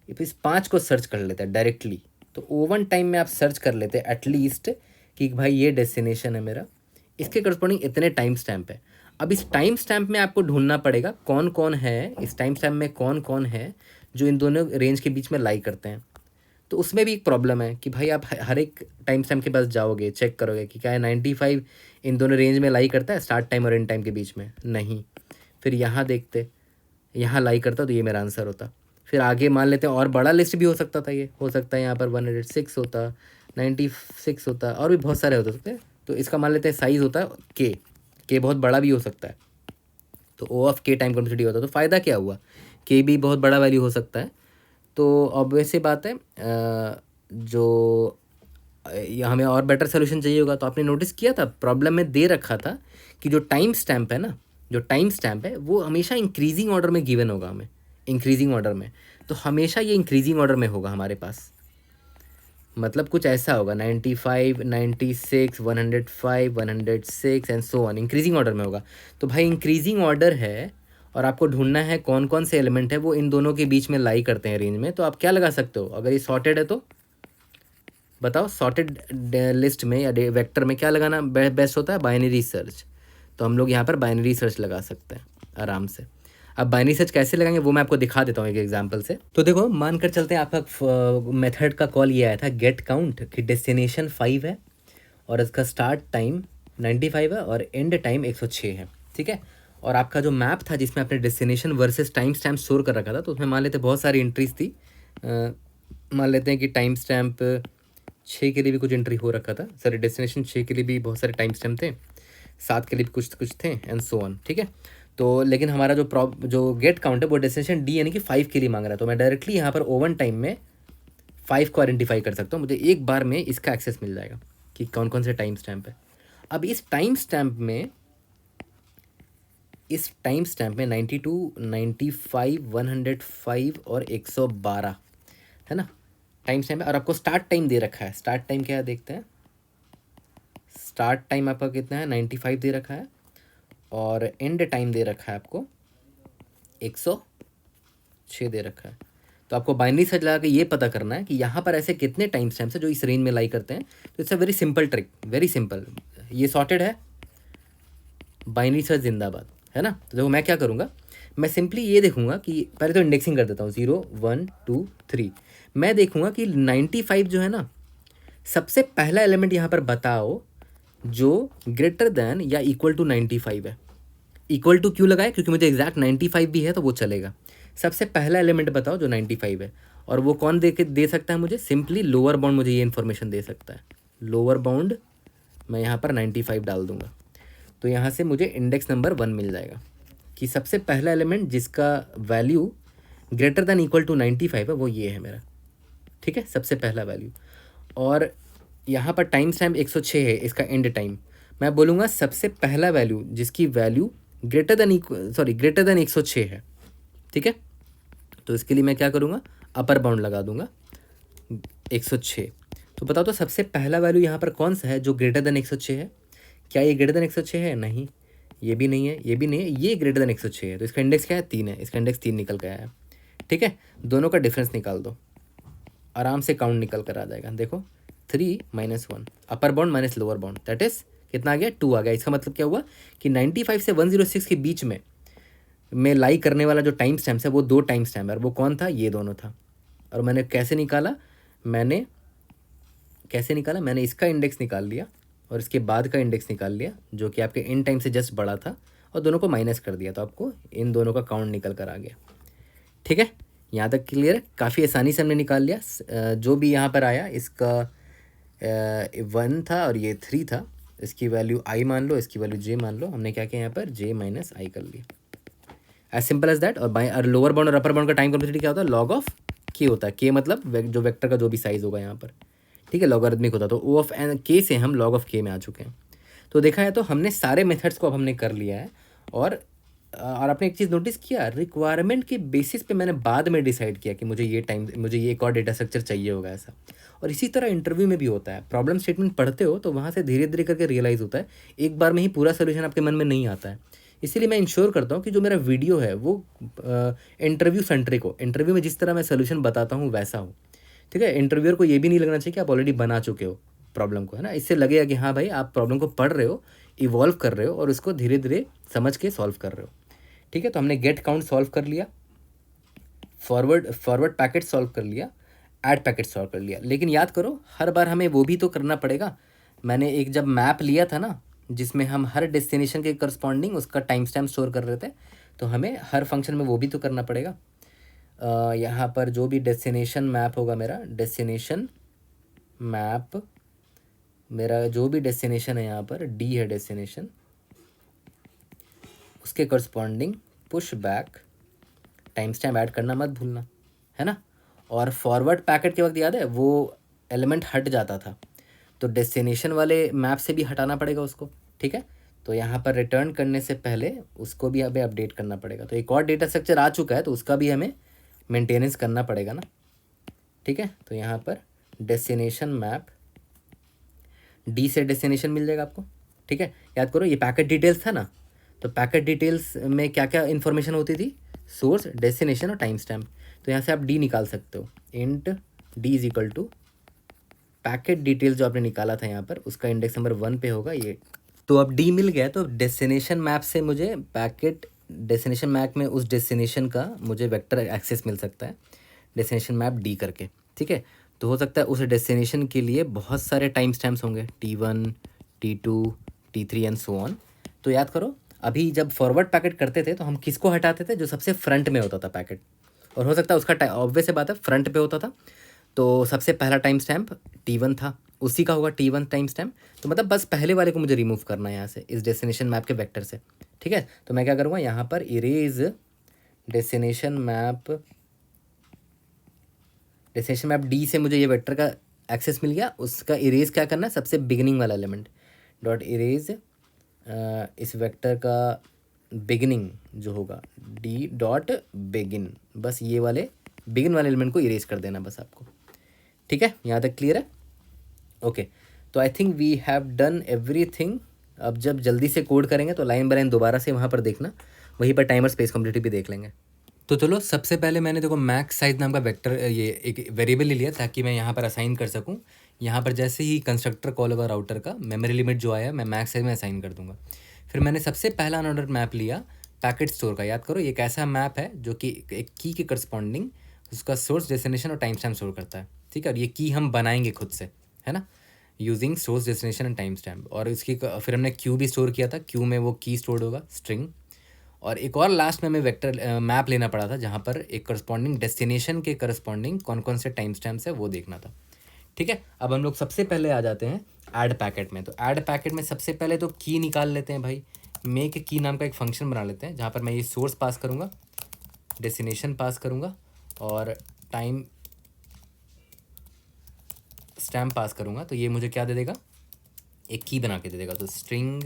इस 5 को सर्च कर लेते हैं डायरेक्टली। तो ओवन टाइम में आप सर्च कर लेते हैं एटलीस्ट कि भाई ये डेस्टिनेशन है मेरा, इसके करस्पॉन्डिंग इतने टाइम स्टैम्प है। अब इस टाइम स्टैम्प में आपको ढूंढना पड़ेगा कौन कौन है, इस टाइम स्टैम्प में कौन कौन है जो इन दोनों रेंज के बीच में लाई करते हैं। तो उसमें भी एक प्रॉब्लम है कि भाई आप हर एक टाइम स्टैम्प के पास जाओगे, चेक करोगे कि क्या है 95 इन दोनों रेंज में लाई करता है स्टार्ट टाइम और एंड टाइम के बीच में, नहीं। फिर यहाँ देखते, यहाँ लाई करता तो ये मेरा आंसर होता। फिर आगे मान लेते हैं और बड़ा लिस्ट भी हो सकता था, ये हो सकता है यहाँ पर 106 होता, 96 होता, और भी बहुत सारे होते सकते हैं। तो इसका मान लेते हैं साइज़ होता है के बहुत बड़ा भी हो सकता है, तो ओ ऑफ के टाइम कॉम्प्लेक्सिटी होता। तो फ़ायदा क्या हुआ, के भी बहुत बड़ा वैल्यू हो सकता है। तो ऑब्वियस सी बात है जो हमें और बेटर सोल्यूशन चाहिए होगा। तो आपने नोटिस किया था प्रॉब्लम में दे रखा था कि जो टाइम स्टैम्प है ना, जो टाइम स्टैम्प है वो हमेशा इंक्रीजिंग ऑर्डर में गिवन होगा हमें, इंक्रीजिंग ऑर्डर में। तो हमेशा ये इंक्रीजिंग ऑर्डर में होगा हमारे पास। मतलब कुछ ऐसा होगा 95, 96, 105, 106 and so on, increasing order में होगा। तो भाई इंक्रीजिंग ऑर्डर है और आपको ढूंढना है कौन कौन से एलिमेंट है वो इन दोनों के बीच में लाई करते हैं रेंज में। तो आप क्या लगा सकते हो अगर ये सॉर्टेड है तो बताओ, सॉर्टेड लिस्ट में या वेक्टर में क्या लगाना बेस्ट होता है? Binary search. तो हम लोग यहाँ पर बाइनरी सर्च लगा सकते हैं आराम से। अब बाइनरी सर्च कैसे लगाएंगे वो मैं आपको दिखा देता हूँ एक एग्जांपल से। तो देखो मान कर चलते हैं आपका मेथड का कॉल ये आया था गेट काउंट कि डेस्टिनेशन 5 है और इसका स्टार्ट टाइम 95 है और एंड टाइम 106 है, ठीक है। और आपका जो मैप था जिसमें आपने destination versus time stamp store कर रखा था, तो उसमें मान लेते बहुत सारी एंट्रीज थी। मान लेते हैं कि टाइम स्टैम्प 6 के लिए भी कुछ एंट्री हो रखा था, सॉरी डेस्टिनेशन 6 के लिए भी बहुत सारे टाइम स्टैम्प थे, 7 के लिए भी कुछ कुछ थे एंड सो ऑन, ठीक है। तो लेकिन हमारा जो गेट काउंट है वो डेस्टिनेशन डी यानी कि 5 के लिए मांग रहा है। तो मैं डायरेक्टली यहाँ पर ओवन टाइम में 5 को आइडेंटिफाई कर सकता हूँ, मुझे एक बार में इसका एक्सेस मिल जाएगा कि कौन कौन से टाइम स्टैम्प है। अब इस टाइम स्टैम्प में 92, 95, 105 और 112 है ना टाइम स्टैम्प है। और आपको स्टार्ट टाइम दे रखा है, स्टार्ट टाइम क्या है देखते हैं। स्टार्ट टाइम आपका कितना है? 95 दे रखा है और एंड टाइम दे रखा है आपको 106 दे रखा है। तो आपको बाइनरी सर्च लगा के ये पता करना है कि यहाँ पर ऐसे कितने टाइम स्टैम्प्स हैं जो इस रेंज में लाई करते हैं। तो it's a very simple trick, very simple. ये सॉर्टेड है, बाइनरी सर्च जिंदाबाद, है ना। तो देखो मैं क्या करूँगा, मैं सिंपली ये देखूंगा कि पहले तो इंडेक्सिंग कर देता हूँ 0, 1, 2, 3। मैं देखूंगा कि 95 जो है ना, सबसे पहला एलिमेंट यहाँ पर बताओ जो ग्रेटर देन या इक्वल टू 95 है। इक्वल टू क्यों लगाए? क्योंकि मुझे एग्जैक्ट 95 भी है तो वो चलेगा। सबसे पहला एलिमेंट बताओ जो 95 है, और वो कौन दे सकता है मुझे? सिंपली लोअर बाउंड मुझे ये इन्फॉर्मेशन दे सकता है। लोअर बाउंड मैं यहाँ पर 95 डाल दूंगा, तो यहाँ से मुझे इंडेक्स नंबर 1 मिल जाएगा कि सबसे पहला एलिमेंट जिसका value greater than equal to 95 है वो ये है मेरा, ठीक है, सबसे पहला वैल्यू। और यहाँ पर टाइम स्टैम्प 106 है इसका एंड टाइम। मैं बोलूँगा सबसे पहला वैल्यू जिसकी वैल्यू ग्रेटर देन 106 है, ठीक है। तो इसके लिए मैं क्या करूँगा, अपर बाउंड लगा दूंगा 106। तो बताओ तो सबसे पहला वैल्यू यहाँ पर कौन सा है जो ग्रेटर देन 106 है? क्या ये ग्रेटर देन 106 है? नहीं, ये भी नहीं है, ये भी नहीं है, ये ग्रेटर देन 106 है। तो इसका इंडेक्स क्या है? 3 है, इसका इंडेक्स 3 निकल गया है, ठीक है। दोनों का डिफरेंस निकाल दो, आराम से काउंट निकल कर आ जाएगा। देखो 3 - 1 upper bound minus lower bound, that is कितना आ गया? 2 आ गया। इसका मतलब क्या हुआ कि 95 से 106 के बीच में लाई करने वाला जो टाइम स्टैम्प है वो 2 टाइम स्टैम्प है, और वो कौन था? ये दोनों था। और मैंने कैसे निकाला? मैंने इसका इंडेक्स निकाल लिया और इसके बाद का इंडेक्स निकाल लिया जो कि आपके इन टाइम से जस्ट बड़ा था, और दोनों को माइनस कर दिया, तो आपको इन दोनों का काउंट निकल कर आ गया, ठीक है। यहाँ तक क्लियर है? काफ़ी आसानी से हमने निकाल लिया। जो भी यहाँ पर आया इसका 1 था और ये 3 था, इसकी वैल्यू i मान लो, इसकी वैल्यू j मान लो। हमने क्या किया यहाँ पर? j - i कर लिया, एज सिंपल एज दैट। और लोअर बाउंड और अपर बाउंड का टाइम कॉम्प्लेक्सिटी क्या होता है? लॉग ऑफ k होता है। k मतलब जो वेक्टर का जो भी साइज होगा यहाँ पर, ठीक है, लॉगरिथमिक होता है। तो o ऑफ k से हम log ऑफ k में आ चुके हैं। तो देखा है तो हमने सारे मेथड्स को अब हमने कर लिया है। और आपने एक चीज़ नोटिस किया, रिक्वायरमेंट के बेसिस पे मैंने बाद में डिसाइड किया कि मुझे ये एक और डेटा स्ट्रक्चर चाहिए होगा ऐसा। और इसी तरह इंटरव्यू में भी होता है। प्रॉब्लम स्टेटमेंट पढ़ते हो तो वहाँ से धीरे धीरे करके रियलाइज़ होता है, एक बार में ही पूरा सोल्यूशन आपके मन में नहीं आता है। इसीलिए मैं इंश्योर करता हूँ कि जो मेरा वीडियो है वो इंटरव्यू सेंट्रिक हो, इंटरव्यू में जिस तरह मैं सोल्यूशन बताता हूँ वैसा हो, ठीक है। इंटरव्यूअर को ये भी नहीं लगना चाहिए कि आप ऑलरेडी बना चुके हो प्रॉब्लम को, है ना। इससे लगेगा कि हाँ भाई आप प्रॉब्लम को पढ़ रहे हो, इवॉल्व कर रहे हो और उसको धीरे धीरे समझ के सॉल्व कर रहे हो, ठीक है। तो हमने गेट काउंट सॉल्व कर लिया, फॉरवर्ड पैकेट सॉल्व कर लिया, ऐड पैकेट सॉल्व कर लिया। लेकिन याद करो हर बार हमें वो भी तो करना पड़ेगा। मैंने एक जब मैप लिया था ना जिसमें हम हर डेस्टिनेशन के करस्पॉन्डिंग उसका टाइम स्टैम्प स्टोर कर रहे थे, तो हमें हर फंक्शन में वो भी तो करना पड़ेगा। यहाँ पर जो भी डेस्टिनेशन मैप होगा मेरा, डेस्टिनेशन मैप मेरा जो भी डेस्टिनेशन है यहाँ पर डी है डेस्टिनेशन, उसके corresponding push back time stamp add करना मत भूलना, है ना। और फॉरवर्ड पैकेट के वक्त याद है वो एलिमेंट हट जाता था, तो डेस्टिनेशन वाले मैप से भी हटाना पड़ेगा उसको, ठीक है। तो यहाँ पर रिटर्न करने से पहले उसको भी हमें अपडेट करना पड़ेगा। तो एक और डेटा स्ट्रक्चर आ चुका है तो उसका भी हमें मेंटेनेंस करना पड़ेगा ना, ठीक है। तो यहाँ पर डेस्टिनेशन मैप, डी से डेस्टिनेशन मिल जाएगा आपको, ठीक है। याद करो ये पैकेट डिटेल्स था ना, तो पैकेट डिटेल्स में क्या क्या इन्फॉर्मेशन होती थी, सोर्स, डेस्टिनेशन और टाइम स्टैम्प। तो यहाँ से आप डी निकाल सकते हो, int D is equal to packet details जो आपने निकाला था यहाँ पर, उसका इंडेक्स नंबर 1 पे होगा ये। तो अब डी मिल गया, तो डेस्टिनेशन मैप से मुझे पैकेट डेस्टिनेशन मैप में उस डेस्टिनेशन का मुझे वेक्टर एक्सेस मिल सकता है, डेस्टिनेशन मैप डी करके, ठीक है। तो हो सकता है उस डेस्टिनेशन के लिए बहुत सारे टाइम स्टैम्प्स होंगे, T1, T2, T3 and so on. तो याद करो अभी जब फॉरवर्ड पैकेट करते थे तो हम किसको हटाते थे, जो सबसे फ्रंट में होता था पैकेट, और हो सकता है उसका ऑब्वियस बात है फ्रंट पे होता था, तो सबसे पहला टाइम स्टैम्प T1 था, उसी का होगा T1 टाइम स्टैम्प। तो मतलब बस पहले वाले को मुझे रिमूव करना है यहाँ से, इस डेस्टिनेशन मैप के वेक्टर से, ठीक है। तो मैं क्या करूँगा यहाँ पर, erase destination map, destination map D से मुझे ये वेक्टर का एक्सेस मिल गया, उसका इरेज क्या करना है, सबसे बिगिनिंग वाला एलिमेंट, डॉट इरेज इस वेक्टर का बिगिनिंग जो होगा डी डॉट बिगिन, बस ये वाले बिगिन वाले एलिमेंट को इरेज कर देना बस आपको, ठीक है। यहाँ तक क्लियर है, ओके। तो I think we have done everything. अब जब जल्दी से कोड करेंगे तो लाइन बाय लाइन दोबारा से वहाँ पर देखना, वहीं पर टाइमर स्पेस कम्प्लीटिव भी देख लेंगे। तो चलो सबसे पहले मैंने देखो मैक्स साइज नाम का वेक्टर, ये एक वेरिएबल ले लिया ताकि मैं यहाँ पर असाइन कर सकूँ। यहाँ पर जैसे ही कंस्ट्रक्टर कॉल होगा राउटर का, मेमोरी लिमिट जो आया मैं मैक्स साइज में असाइन कर दूंगा। फिर मैंने सबसे पहला अनऑर्डर मैप लिया पैकेट स्टोर का। याद करो ये एक ऐसा मैप है जो कि एक की के करस्पॉन्डिंग उसका सोर्स, डेस्टिनेशन और टाइम स्टैम्प स्टोर करता है, ठीक है। और ये की हम बनाएंगे खुद से, है ना, using source, destination and time stamp. और इसकी फिर हमने क्यू भी स्टोर किया था, क्यू में वो की स्टोर होगा स्ट्रिंग। और एक और लास्ट में हमें वेक्टर मैप लेना पड़ा था जहाँ पर एक करस्पॉन्डिंग डेस्टिनेशन के करस्पॉन्डिंग कौन कौन से टाइम स्टैम्प्स है वो देखना था, ठीक है। अब हम लोग सबसे पहले आ जाते हैं ऐड पैकेट में। तो ऐड पैकेट में सबसे पहले तो की निकाल लेते हैं भाई, मेक की नाम का एक फंक्शन बना लेते हैं जहाँ पर मैं ये सोर्स पास करूँगा, डेस्टिनेशन पास करूँगा और टाइम स्टैम्प पास करूँगा। तो ये मुझे क्या दे देगा, एक की बना के दे देगा। तो स्ट्रिंग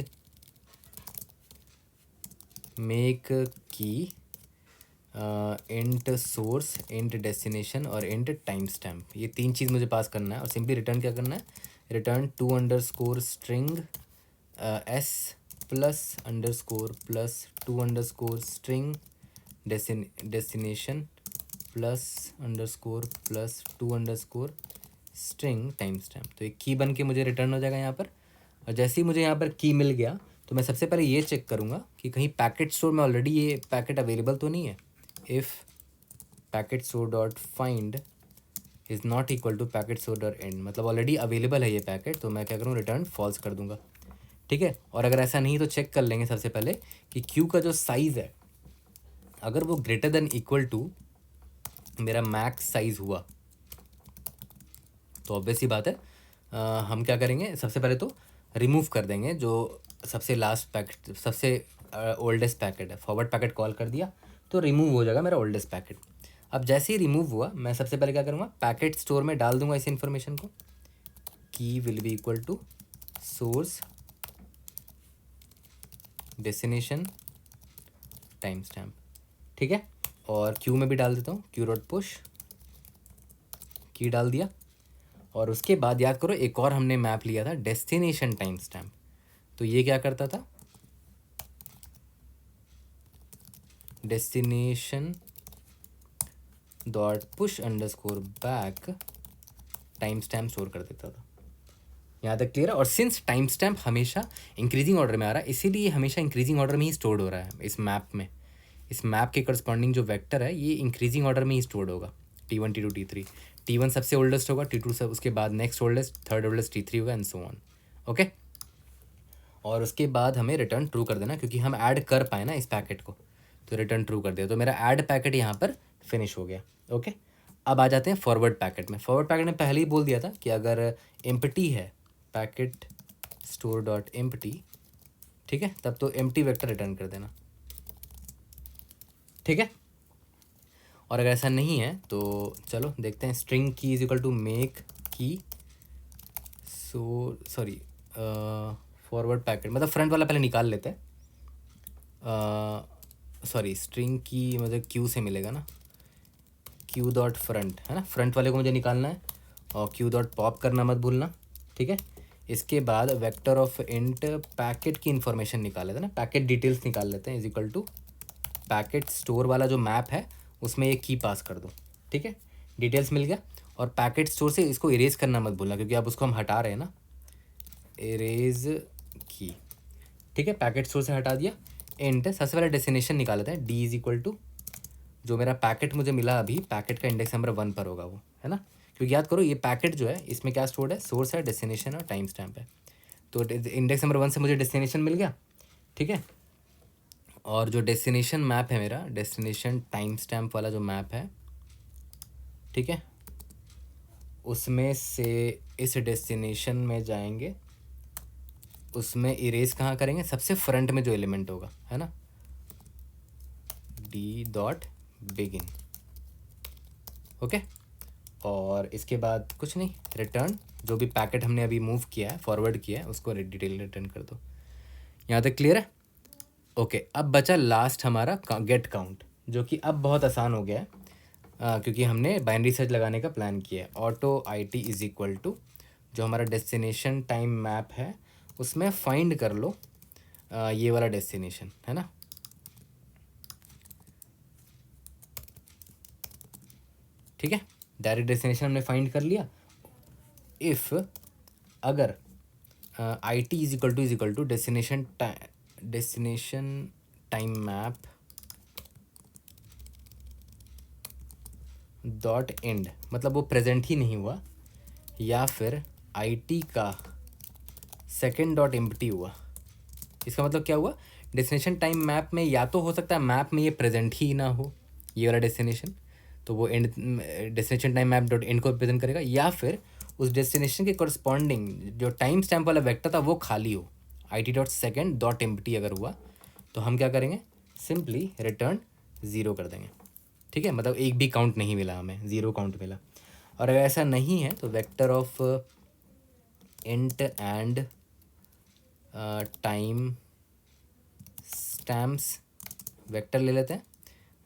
मेक की इंट सोर्स, इंट डेस्टिनेशन और इंट टाइम स्टैम्प, ये तीन चीज़ मुझे पास करना है। और सिंपली रिटर्न क्या करना है, return to underscore string S plus underscore plus to underscore string destination plus underscore plus to underscore string time stamp. तो एक की बन के मुझे रिटर्न हो जाएगा यहाँ पर। और जैसे ही मुझे यहाँ पर की मिल गया तो मैं सबसे पहले ये चेक करूँगा कि कहीं पैकेट स्टोर में ऑलरेडी ये पैकेट अवेलेबल तो नहीं है। If packet store dot find is not equal to packet store dot end, मतलब ऑलरेडी अवेलेबल है ये पैकेट, तो मैं क्या करूँ, रिटर्न फॉल्स कर दूंगा, ठीक है। और अगर ऐसा नहीं तो चेक कर लेंगे सबसे पहले कि क्यू का जो साइज़ है अगर वो ग्रेटर देन इक्वल टू मेरा मैक्स साइज़ हुआ तो ऑब्वियस ही बात है हम क्या करेंगे, सबसे पहले तो रिमूव कर देंगे जो सबसे लास्ट पैकेट, सबसे ओल्डेस्ट पैकेट है। फॉरवर्ड पैकेट कॉल कर दिया तो रिमूव हो जाएगा मेरा ओल्डेस्ट पैकेट। अब जैसे ही रिमूव हुआ मैं सबसे पहले क्या करूँगा, पैकेट स्टोर में डाल दूंगा इस इन्फॉर्मेशन को, key will be equal to source destination time stamp, ठीक है। और क्यू में भी डाल देता हूँ, क्यू डॉट पुश की डाल दिया। और उसके बाद याद करो एक और हमने मैप लिया था डेस्टिनेशन टाइम स्टैम्प। तो ये क्या करता था, destination dot push underscore back time stamp store कर देता था। यहाँ तक क्लियर है। और सिंस टाइम स्टैम्प हमेशा इंक्रीजिंग ऑर्डर में आ रहा है इसीलिए हमेशा इंक्रीजिंग ऑर्डर में ही स्टोर्ड हो रहा है इस मैप में। इस मैप के करस्पॉन्डिंग जो वेक्टर है ये इंक्रीजिंग ऑर्डर में ही स्टोर्ड होगा, T1 T2 T3। T1 सबसे ओल्डेस्ट होगा, T2 से उसके बाद next oldest, third oldest T3 होगा एंड सो ऑन, ओके। और उसके बाद हमें रिटर्न ट्रू कर देना क्योंकि हम ऐड कर पाए ना इस पैकेट को, तो रिटर्न ट्रू कर दिया। तो मेरा ऐड पैकेट यहाँ पर फिनिश हो गया, ओके। अब आ जाते हैं फॉरवर्ड पैकेट में। फॉरवर्ड पैकेट में पहले ही बोल दिया था कि अगर एम्प्टी है पैकेट स्टोर डॉट एम्प्टी, ठीक है, तब तो एम्प्टी वेक्टर रिटर्न कर देना, ठीक है। और अगर ऐसा नहीं है तो चलो देखते हैं, स्ट्रिंग की इज इक्वल टू मेक की सॉरी फॉरवर्ड पैकेट, मतलब फ्रंट वाला पहले निकाल लेते हैं, सॉरी स्ट्रिंग की मतलब क्यू से मिलेगा ना, क्यू डॉट फ्रंट है ना, फ्रंट वाले को मुझे निकालना है। और क्यू डॉट पॉप करना मत भूलना, ठीक है। इसके बाद वेक्टर ऑफ इंट पैकेट की इन्फॉर्मेशन निकाल लेते हैं ना, पैकेट डिटेल्स निकाल लेते हैं, is equal to packet store वाला जो मैप है उसमें ये की पास कर दो, ठीक है। डिटेल्स मिल गया। और पैकेट स्टोर से इसको इरेज करना मत भूलना, क्योंकि अब उसको हम हटा रहे हैं ना, इरेज की, ठीक है। पैकेट स्टोर से हटा दिया। इंट सबसे पहले डेस्टिनेशन निकाल लेते हैं, डी इज इक्वल टू जो मेरा पैकेट मुझे मिला अभी, पैकेट का इंडेक्स नंबर 1 पर होगा वो, है ना। क्योंकि याद करो ये पैकेट जो है इसमें क्या स्टोर्ड है, सोर्स है, डेस्टिनेशन और टाइम स्टैम्प है। तो इंडेक्स नंबर 1 से मुझे डेस्टिनेशन मिल गया, ठीक है। और जो डेस्टिनेशन मैप है मेरा, डेस्टिनेशन टाइम स्टैम्प वाला जो मैप है, ठीक है, उसमें से इस डेस्टिनेशन में जाएंगे, उसमें इरेज कहाँ करेंगे, सबसे फ्रंट में जो एलिमेंट होगा, है ना, डी डॉट बिगिन, ओके। और इसके बाद कुछ नहीं, रिटर्न जो भी पैकेट हमने अभी मूव किया है, फॉरवर्ड किया है, उसको डिटेल रिटर्न कर दो। यहाँ तक क्लियर है, ओके। अब बचा लास्ट हमारा गेट काउंट, जो कि अब बहुत आसान हो गया है, क्योंकि हमने बाइनरी सर्च लगाने का प्लान किया है। Auto I T is equal to जो हमारा डेस्टिनेशन टाइम मैप है उसमें फाइंड कर लो ये वाला डेस्टिनेशन, है ना, ठीक है। डायरेक्ट डेस्टिनेशन हमने फाइंड कर लिया। इफ़ अगर I T is equal to destination time map dot end, मतलब वो प्रेजेंट ही नहीं हुआ, या फिर आई टी का सेकेंड डॉट एम्प्टी हुआ। इसका मतलब क्या हुआ, डेस्टिनेशन टाइम मैप में या तो हो सकता है मैप में ये प्रेजेंट ही ना हो, ये वाला डेस्टिनेशन, तो वो and destination time map dot and को रिप्रेजेंट करेगा, या फिर उस डेस्टिनेशन के कॉरस्पॉन्डिंग जो टाइम स्टैम्प वाला वेक्टर था वो खाली हो, I T dot second dot empty अगर हुआ तो हम क्या करेंगे, सिंपली रिटर्न 0 कर देंगे, ठीक है। मतलब एक भी काउंट नहीं मिला हमें, 0 काउंट मिला। और अगर ऐसा नहीं है तो vector of int and time stamps vector ले लेते हैं,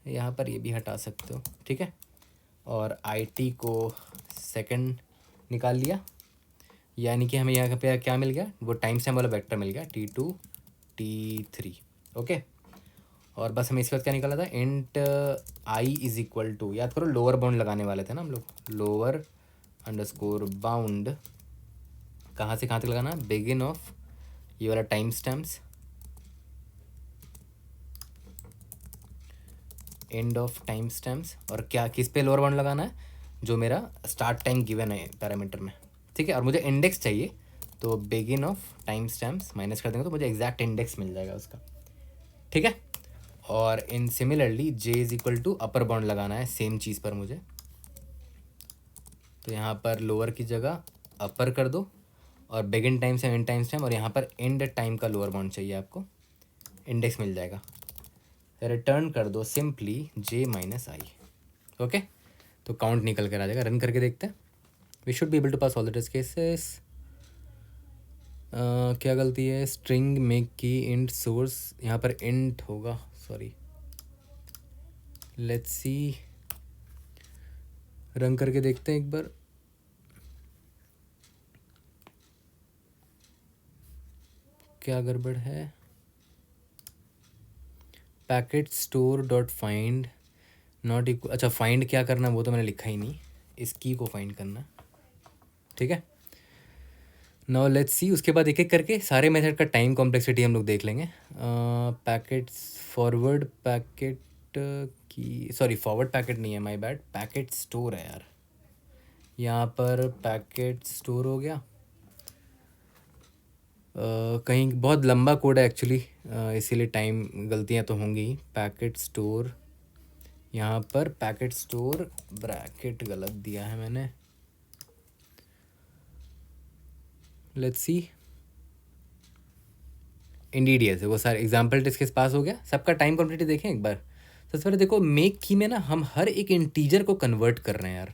यहाँ पर ये भी हटा सकते हो, ठीक है। और आई टी को सेकंड निकाल लिया, यानी कि हमें यहाँ पे क्या मिल गया, वो टाइम स्टैम्प वाला वेक्टर मिल गया, T2 T3, ओके। और बस हमें इसके बाद क्या निकाला था, int I is equal to, याद करो लोअर बाउंड लगाने वाले थे ना हम लोग, लोअर अंडरस्कोर बाउंड कहाँ से कहाँ तक लगाना, बिगिन ऑफ ये वाला time stamps, end of time stamps, और क्या किस पे लोअर बाउंड लगाना है, जो मेरा स्टार्ट टाइम गिवन है पैरामीटर में, ठीक है। और मुझे इंडेक्स चाहिए, तो begin of time stamps minus कर देंगे तो मुझे एग्जैक्ट इंडेक्स मिल जाएगा उसका, ठीक है। और in similarly j is equal to upper bound लगाना है सेम चीज़ पर मुझे, तो यहाँ पर लोअर की जगह अपर कर दो, और बिगिन टाइम से एंड टाइम टाइम, और यहाँ पर एंड टाइम का लोअर बाउंड चाहिए आपको, इंडेक्स मिल जाएगा, रिटर्न कर दो simply J minus I, okay. तो काउंट निकल कर आ जाएगा, रन करके देखते हैं। We should be able to pass all the test cases. क्या गलती है, स्ट्रिंग मेक की इंट सोर्स, यहाँ पर इंट होगा, सॉरी, लेट्स सी, रन करके देखते हैं एक बार। क्या गड़बड़ है, packet store dot find not equal, अच्छा फाइंड क्या करना वो तो मैंने लिखा ही नहीं, इस की को फाइंड करना, ठीक है। नाउ लेट्स सी, उसके बाद एक एक करके सारे मेथड का टाइम कॉम्प्लेक्सिटी हम लोग देख लेंगे। पैकेट फॉरवर्ड पैकेट की, सॉरी फॉरवर्ड पैकेट नहीं है, माय बैड, पैकेट स्टोर है यार, यहाँ पर पैकेट स्टोर हो गया। कहीं बहुत लंबा कोड है एक्चुअली, इसीलिए टाइम गलतियाँ तो होंगी ही। पैकेट स्टोर, यहाँ पर पैकेट स्टोर ब्रैकेट गलत दिया है मैंने, लेट्स सी, इंडीडियस है वो सारे एग्जाम्पल टेस्ट के पास हो गया। सबका टाइम कॉम्प्लेक्सिटी देखें एक बार। सबसे पहले देखो मेक की में ना हम हर एक इंटीजर को कन्वर्ट कर रहे हैं यार,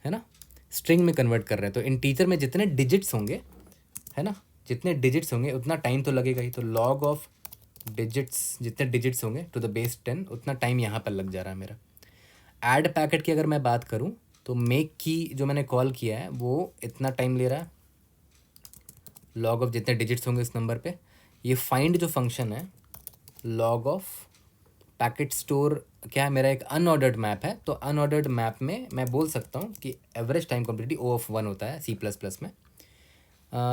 है ना, स्ट्रिंग में कन्वर्ट कर रहे हैं, तो इंटीजर में जितने डिजिट्स होंगे, है ना, जितने डिजिट्स होंगे उतना टाइम तो लगेगा ही, तो लॉग ऑफ डिजिट्स, जितने डिजिट्स होंगे टू द बेस 10 उतना टाइम यहाँ पर लग जा रहा है मेरा। ऐड पैकेट की अगर मैं बात करूँ तो मेक की जो मैंने कॉल किया है वो इतना टाइम ले रहा है, लॉग ऑफ जितने डिजिट्स होंगे इस नंबर पे। ये फाइंड जो फंक्शन है, लॉग ऑफ पैकेट स्टोर क्या है, मेरा एक अनऑर्डर्ड मैप है, तो अनऑर्डर्ड मैप में मैं बोल सकता हूँ कि एवरेज टाइम कंप्लीटिविटी ओ ऑफ 1 होता है C++ में।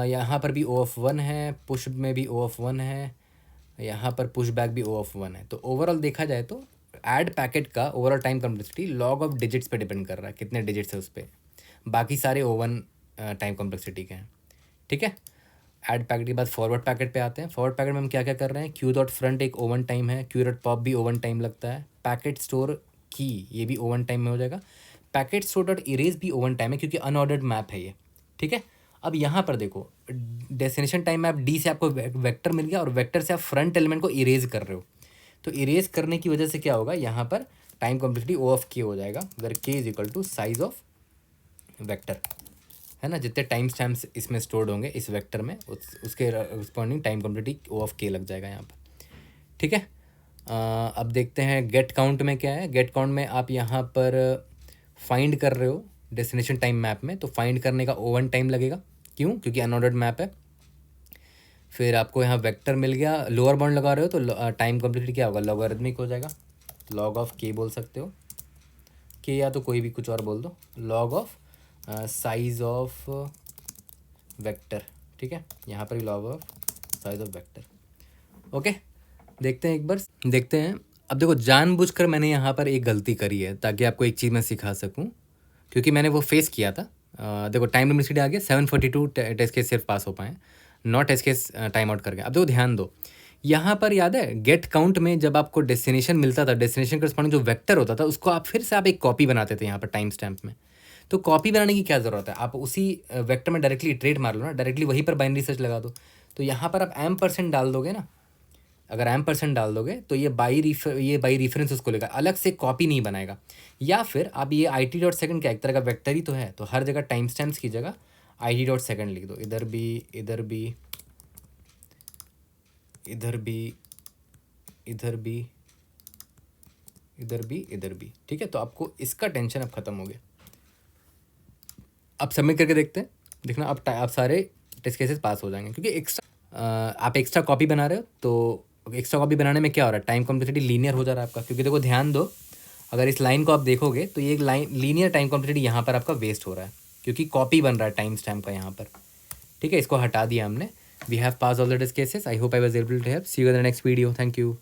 यहाँ पर भी ओ ऑफ 1 है, पुश में भी ओ ऑफ 1 है, यहाँ पर पुश बैक भी ओ ऑफ 1 है। तो ओवरऑल देखा जाए तो ऐड पैकेट का overall time complexity log of digits पे डिपेंड कर रहा है, कितने डिजिट्स है उस पर। बाकी सारे O1 टाइम कम्प्लेक्सिटी के हैं, ठीक है। ऐड पैकेट के बाद फॉरवर्ड पैकेट पे आते हैं। फॉरवर्ड पैकेट में हम क्या क्या कर रहे हैं, क्यू डॉट फ्रंट एक O1 टाइम है, क्यू डॉट पॉप भी O1 टाइम लगता है, पैकेट स्टोर की ये भी O1 टाइम में हो जाएगा, पैकेट स्टोर डॉट इरेज भी O1 टाइम है क्योंकि अनऑर्डर्ड मैप है ये, ठीक है। अब यहाँ पर देखो, डेस्टिनेशन टाइम मैप डी से आपको वेक्टर मिल गया और वेक्टर से आप फ्रंट एलिमेंट को इरेज कर रहे हो, तो इरेज करने की वजह से क्या होगा, यहाँ पर टाइम कम्प्लीटली O ऑफ के हो जाएगा, where k is equal to size of vector, है ना। जितने टाइम स्टैम्प्स इसमें स्टोर्ड होंगे इस वेक्टर में उसके responding time completely O of के लग जाएगा यहाँ पर, ठीक है। अब देखते हैं गेट काउंट में क्या है। गेट काउंट में आप यहाँ पर फाइंड कर रहे हो डेस्टिनेशन टाइम मैप में, तो फाइंड करने का O1 टाइम लगेगा, क्यों, क्योंकि अनऑर्डर्ड मैप है। फिर आपको यहाँ वेक्टर मिल गया, लोअर बाउंड लगा रहे हो तो टाइम कम्प्लीटली क्या होगा, लॉगरिथमिक हो जाएगा, लॉग ऑफ के बोल सकते हो, के या तो कोई भी कुछ और बोल दो, log of size of vector, ठीक है। यहाँ पर भी log of size of vector, okay. देखते हैं एक बार, देखते हैं। अब देखो, जानबूझकर मैंने यहाँ पर एक गलती करी है ताकि आपको एक चीज़ मैं सिखा सकूँ, क्योंकि मैंने वो फेस किया था। देखो टाइम लिमिट आ गया 742 टेस्ट केस सिर्फ पास हो पाए, not test case time out कर गए। अब देखो ध्यान दो, यहाँ पर याद है गेट काउंट में जब आपको डेस्टिनेशन मिलता था, डेस्टिनेशन करस्पॉन्डिंग जो वेक्टर होता था उसको आप फिर से आप एक कॉपी बनाते थे यहाँ पर टाइम स्टैम्प में। तो कॉपी बनाने की क्या ज़रूरत है, आप उसी वेक्टर में डायरेक्टली इटरेट मार लो ना, डायरेक्टली वहीं पर बाइनरी सर्च लगा दो। तो यहाँ पर आप M% डाल दोगे ना, अगर M% डाल दोगे तो ये बाई रेफरेंस उसको लेगा, अलग से कॉपी नहीं बनाएगा। या फिर आप ये IT.second क्या एक तरह का वेक्टर ही तो है, तो हर जगह टाइम स्टैम्प्स की जगह IT.second लिख दो, इधर भी इधर भी इधर भी इधर भी इधर भी इधर भी, ठीक है। तो आपको इसका टेंशन अब खत्म हो गया। अब सबमिट करके देखते हैं, देखना अब सारे टेस्ट केसेस पास हो जाएंगे, क्योंकि आप एक्स्ट्रा कॉपी बना रहे हो। तो एक्स्ट्रा कॉपी बनाने में क्या हो रहा है, टाइम कम्प्लीसिटी लीनियर हो जा रहा है आपका, क्योंकि देखो ध्यान दो, अगर इस लाइन को आप देखोगे तो ये एक लाइन लीनियर टाइम कम्प्लीसिटी यहाँ पर आपका वेस्ट हो रहा है, क्योंकि कॉपी बन रहा है टाइम स्टैम्प का यहाँ पर, ठीक है। इसको हटा दिया हमने। We have pass all the test cases. I hope I was able to help. See you in the next video. Thank you.